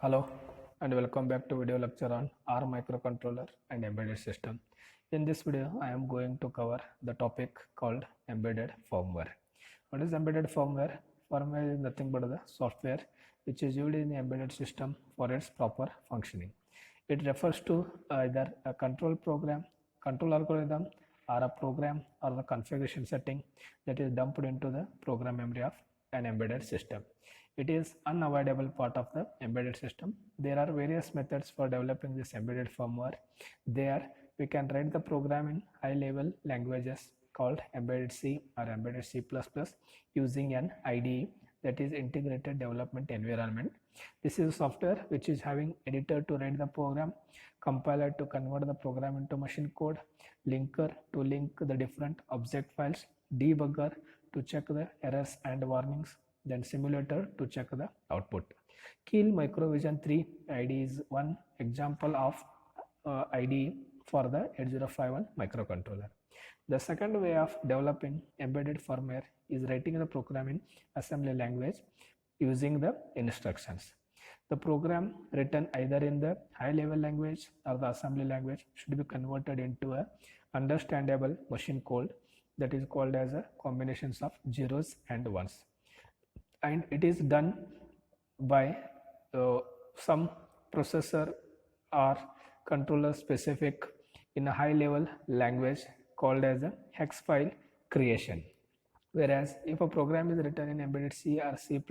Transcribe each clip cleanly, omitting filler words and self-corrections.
Hello and welcome back to video lecture on R microcontroller and embedded system. In this video, I am going to cover the topic called embedded firmware. What is embedded firmware? Firmware is nothing but the software which is used in the embedded system for its proper functioning. It refers to either a control program, control algorithm, or a program or the configuration setting that is dumped into the program memory of an embedded system. It is unavoidable part of the embedded system. There are various methods for developing this embedded firmware. There we can write the program in high level languages called embedded C or embedded C++ using an IDE, that is integrated development environment. This is software which is having editor to write the program, compiler to convert the program into machine code, linker to link the different object files, debugger to check the errors and warnings, then simulator to check the output. Keil Microvision 3 IDE is one example of IDE for the 8051 microcontroller. The second way of developing embedded firmware is writing the program in assembly language using the instructions. The program written either in the high level language or the assembly language should be converted into a understandable machine code that is called as a combinations of zeros and ones, and it is done by some processor or controller specific in a high level language called as a hex file creation. Whereas if a program is written in embedded C or C++,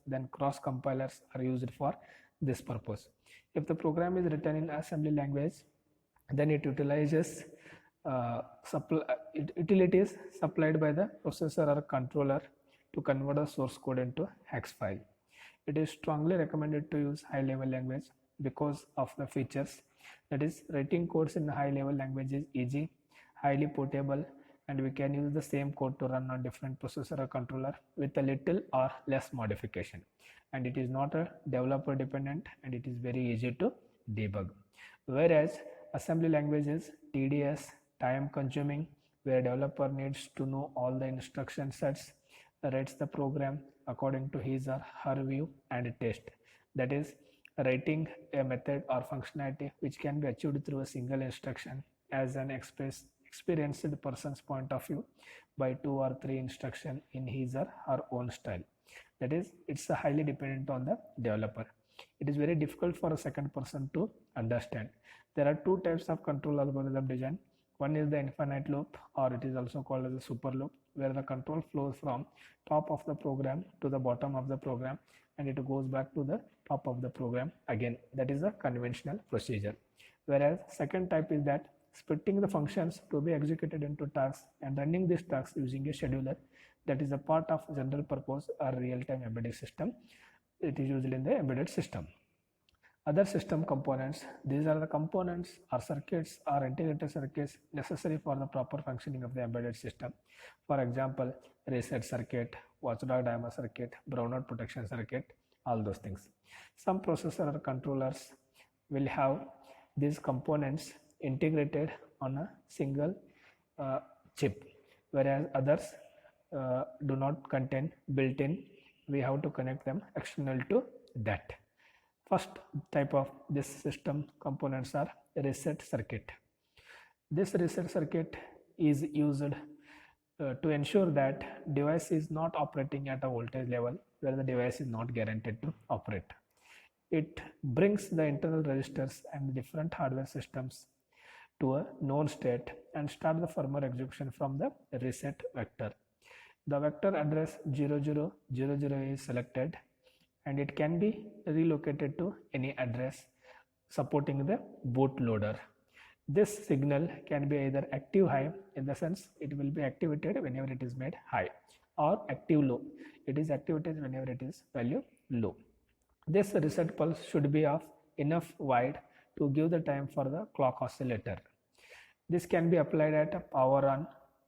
then cross compilers are used for this purpose. If the program is written in assembly language, then it utilizes utilities supplied by the processor or controller to convert the source code into hex file. It is strongly recommended to use high level language because of the features, that is writing codes in high level language is easy, highly portable, and we can use the same code to run on different processor or controller with a little or less modification, and it is not a developer dependent, and it is very easy to debug. Whereas assembly language is tedious, time consuming, where developer needs to know all the instruction sets, writes the program according to his or her view and taste, that is writing a method or functionality which can be achieved through a single instruction as an experienced person's point of view by 2 or 3 instruction in his or her own style. That is, it's highly dependent on the developer. It is very difficult for a second person to understand. There are two types of control algorithm design. One is the infinite loop, or it is also called as a super loop, where the control flows from top of the program to the bottom of the program, and it goes back to the top of the program again. That is a conventional procedure. Whereas second type is that splitting the functions to be executed into tasks and running these tasks using a scheduler, that is a part of general purpose or real-time embedded system. It is used in the embedded system. Other system components, these are the components or circuits or integrated circuits necessary for the proper functioning of the embedded system. For example, reset circuit, watchdog dimer circuit, brownout protection circuit, all those things. Some processor or controllers will have these components integrated on a single chip, whereas others do not contain built-in. We have to connect them external to that. First type of this system components are reset circuit. This reset circuit is used to ensure that device is not operating at a voltage level where the device is not guaranteed to operate. It brings the internal registers and different hardware systems to a known state and start the firmware execution from the reset vector. The vector address 0000 is selected, and it can be relocated to any address supporting the bootloader. This signal can be either active high, in the sense it will be activated whenever it is made high, or active low, it is activated whenever it is value low. This reset pulse should be of enough wide to give the time for the clock oscillator. This can be applied at power on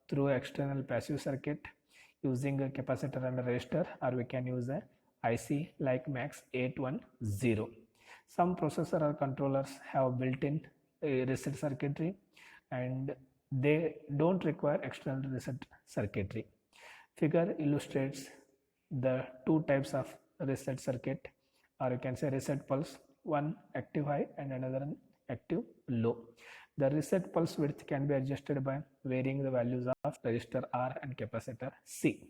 through external passive circuit using a capacitor and a resistor, or we can use a IC like MAX 810. Some processor or controllers have built-in reset circuitry, and they don't require external reset circuitry. Figure illustrates the two types of reset circuit, or you can say reset pulse one active high and another an active low. The reset pulse width can be adjusted by varying the values of resistor R and capacitor C.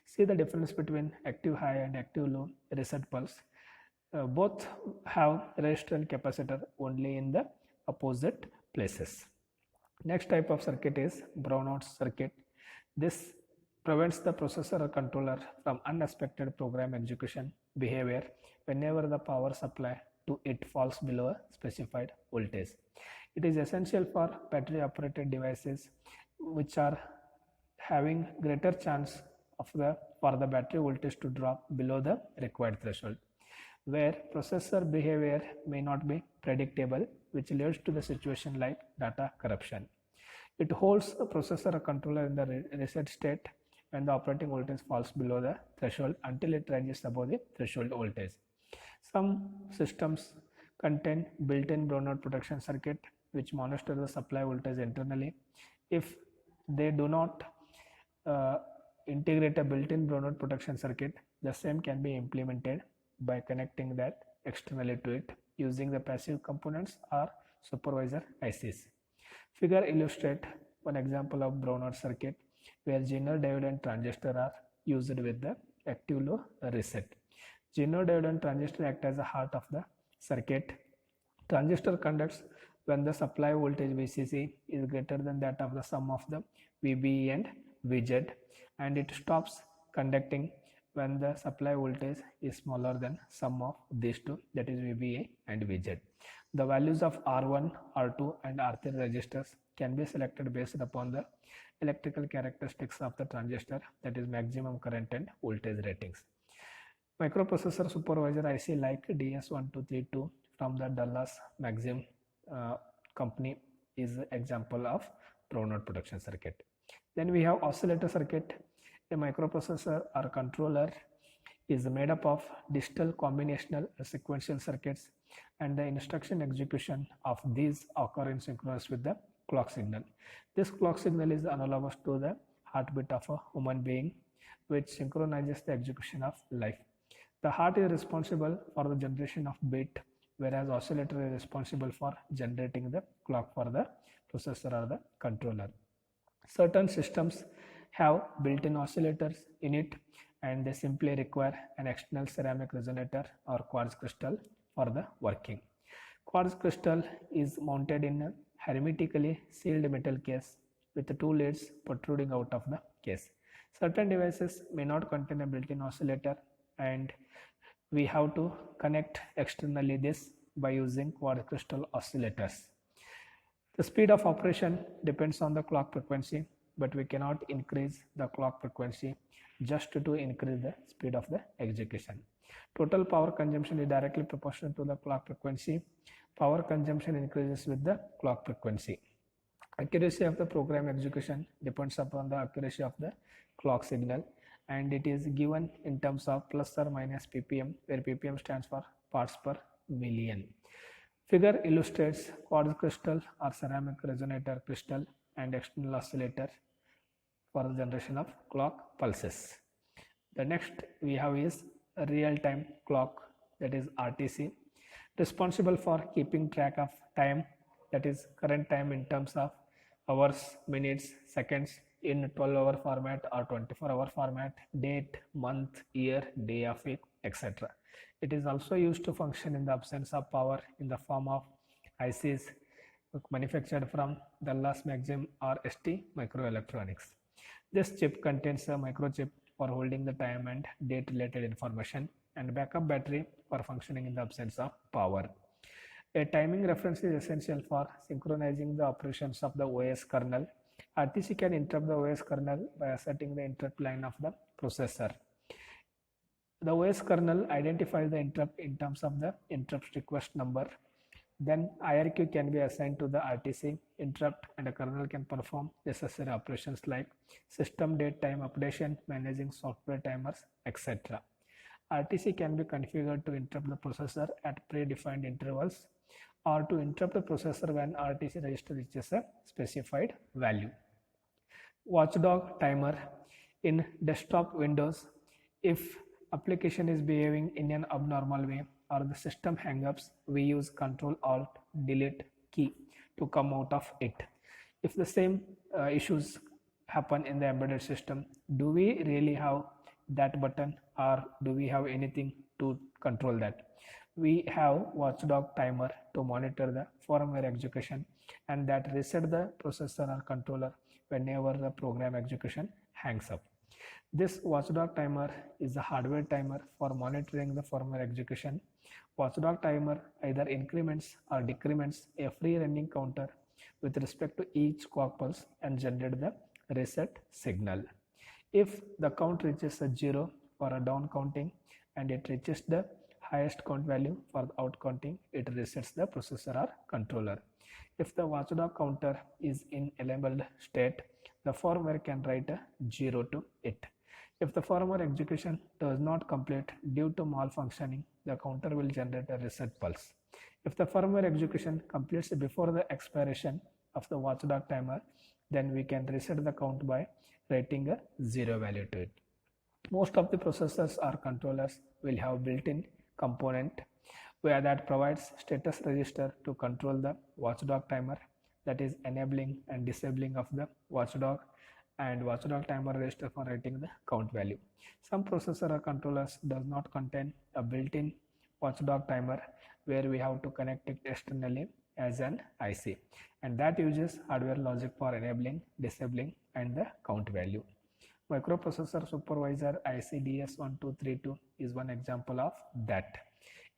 See the difference between active high and active low reset pulse. Both have resistor and capacitor only in the opposite places. Next type of circuit is brownout circuit. This prevents the processor or controller from unexpected program execution behavior whenever the power supply to it falls below a specified voltage. It is essential for battery operated devices which are having greater chance for the battery voltage to drop below the required threshold, where processor behavior may not be predictable, which leads to the situation like data corruption. It holds the processor or controller in the reset state when the operating voltage falls below the threshold until it rises above the threshold voltage. Some systems contain built-in brownout protection circuit which monitor the supply voltage internally. If they do not integrate a built-in brownout protection circuit, the same can be implemented by connecting that externally to it using the passive components or supervisor ICs. Figure illustrate one example of brownout circuit where Zener diode and transistor are used with the active low reset. Zener diode and transistor act as the heart of the circuit. Transistor conducts when the supply voltage VCC is greater than that of the sum of the VBE and VZ, and it stops conducting when the supply voltage is smaller than sum of these two, that is VBA and VZ. The values of R1, R2 and R3 resistors can be selected based upon the electrical characteristics of the transistor, that is maximum current and voltage ratings. Microprocessor supervisor IC like DS1232 from the Dallas Maxim company is an example of brownout protection circuit. Then we have oscillator circuit. A microprocessor or controller is made up of digital combinational sequential circuits, and the instruction execution of these occur in synchronous with the clock signal. This clock signal is analogous to the heartbeat of a human being, which synchronizes the execution of life. The heart is responsible for the generation of beat, whereas oscillator is responsible for generating the clock for the processor or the controller. Certain systems have built-in oscillators in it, and they simply require an external ceramic resonator or quartz crystal for the working. Quartz crystal is mounted in a hermetically sealed metal case with the two leads protruding out of the case. Certain devices may not contain a built-in oscillator, and we have to connect externally this by using quartz crystal oscillators. The speed of operation depends on the clock frequency, but we cannot increase the clock frequency just to increase the speed of the execution. Total power consumption is directly proportional to the clock frequency. Power consumption increases with the clock frequency. Accuracy of the program execution depends upon the accuracy of the clock signal, and it is given in terms of plus or minus ppm, where ppm stands for parts per million. Figure illustrates quartz crystal or ceramic resonator crystal and external oscillator for the generation of clock pulses. The next we have is a real-time clock, that is RTC, responsible for keeping track of time, that is current time in terms of hours, minutes, seconds in 12-hour format or 24-hour format, date, month, year, day of week, etc. It is also used to function in the absence of power in the form of ICs manufactured from Dallas Maxim or ST Microelectronics. This chip contains a microchip for holding the time and date related information, and backup battery for functioning in the absence of power. A timing reference is essential for synchronizing the operations of the OS kernel. RTC can interrupt the OS kernel by asserting the interrupt line of the processor. The OS kernel identifies the interrupt in terms of the interrupt request number. Then IRQ can be assigned to the RTC interrupt, and a kernel can perform necessary operations like system date time updation, managing software timers, etc. RTC can be configured to interrupt the processor at predefined intervals or to interrupt the processor when RTC register reaches a specified value. Watchdog timer in desktop Windows. If application is behaving in an abnormal way or the system hangups, we use Control Alt Delete key to come out of it. If the same issues happen in the embedded system, do we really have that button, or do we have anything to control that? We have watchdog timer to monitor the firmware execution, and that reset the processor or controller whenever the program execution hangs up. This watchdog timer is a hardware timer for monitoring the firmware execution. Watchdog timer either increments or decrements a free running counter with respect to each clock pulse and generate the reset signal. If the count reaches a 0 for a down counting and it reaches the highest count value for the out counting, it resets the processor or controller. If the watchdog counter is in enabled state, the firmware can write a 0 to it. If the firmware execution does not complete due to malfunctioning, the counter will generate a reset pulse. If the firmware execution completes before the expiration of the watchdog timer, then we can reset the count by writing a 0 value to it. Most of the processors or controllers will have built-in component where that provides status register to control the watchdog timer, that is enabling and disabling of the watchdog, and watchdog timer register for writing the count value. Some processor or controllers does not contain a built-in watchdog timer where we have to connect it externally as an IC, and that uses hardware logic for enabling, disabling and the count value. Microprocessor supervisor ICDS1232 is one example of that.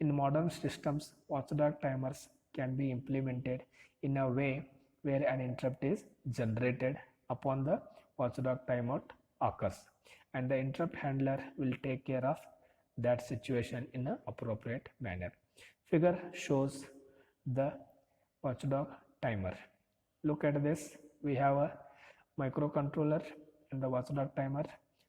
In modern systems, watchdog timers can be implemented in a way where an interrupt is generated upon the watchdog timeout occurs, and the interrupt handler will take care of that situation in an appropriate manner. Figure shows the watchdog timer. Look at this. We have a microcontroller and the watchdog timer.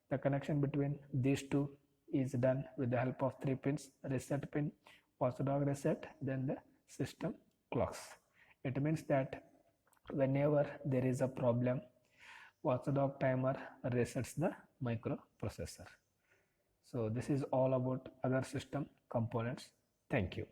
The connection between these two is done with the help of 3 pins: reset pin, watchdog reset, then the system clocks. It means that whenever there is a problem, watchdog timer resets the microprocessor. So this is all about other system components. Thank you.